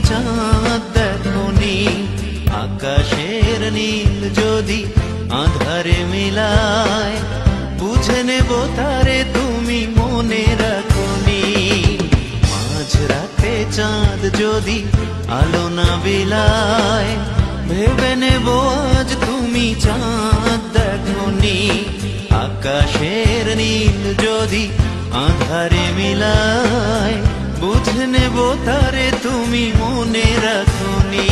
চাঁদ দেখোনি। আকাশের নীল যদি আঁধারে মিলায়, বুঝে নেব তারে তুমি মনে রাখোনি। মাঝরাতে চাঁদ যদি আলো না বিলায়, ভেবে নেব আজ তুমি চাঁদ দেখোনি। আকাশের নীল যদি আঁধারে মিলায়, বুঝে নেব তারে তুমি মনে রাখোনি।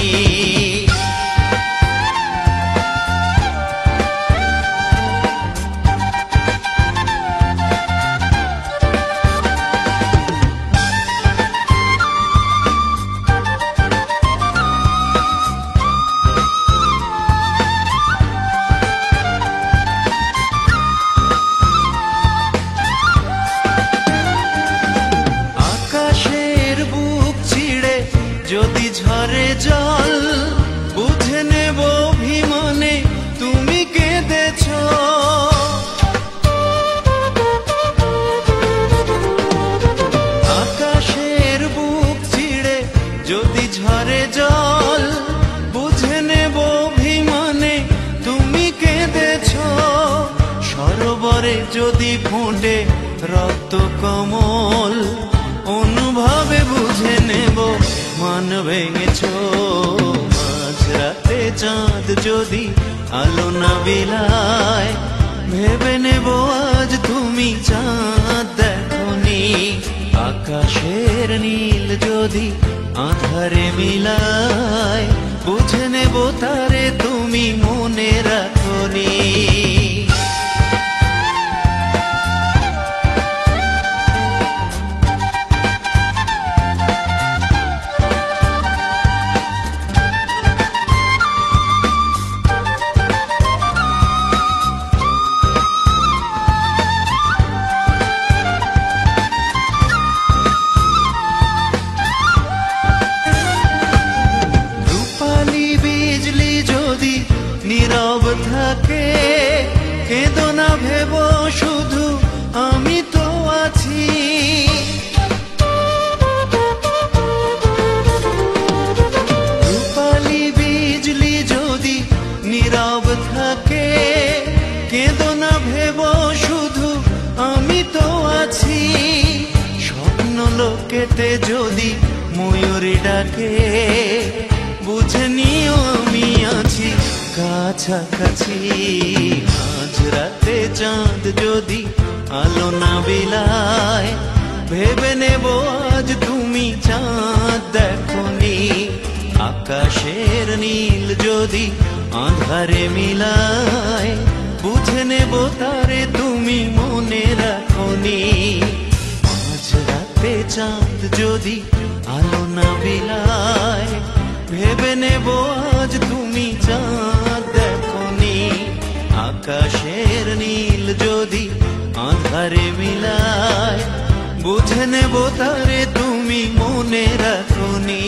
যদি ঝরে জল, বুঝে নেব অভিমানে তুমি কেঁদেছ। আকাশের বুক ছিঁড়ে যদি ঝরে জল, বুঝে নেব অভিমানে তুমি কেঁদেছ। সরোবরে যদি ফোঁটে রক্ত কমল, অনুভবে বুঝে নেব মান ভেঙেছ। মাঝরাতে চাঁদ যদি আলো না বিলায়, ভেবে নেব আজ তুমি চাঁদ দেখোনি। আকাশের নীল যদি আঁধারে মিলায়, বুঝে নেব তারে তুমি মনে রাখোনি। নীরব থাকে কেঁদো না ভেব শুধু আমি তো আছি। রূপালী বিজলি যদি নীরব থাকে, কেঁদো না ভেব শুধু আমি তো আছি। স্বপ্ন লোকেতে যদি ময়ূরী ডাকে, বুঝে নিও আমি আছি কাছাকাছি। মাঝরাতে চাঁদ যদি আলো না বিলায়, ভেবে নেব আজ তুমি চাঁদ দেখোনি। আকাশের নীল যদি আঁধারে মিলায়, বুঝে নেব তারে তুমি মনে রাখোনি। মাঝরাতে চাঁদ যদি আলো না বিলায়, ভেবে নেব আজ তুমি চাঁদ দেখোনি। আকাশের নীল যদি আঁধারে মিলায়, বুঝে নেব তারে তুমি মনে রাখোনি।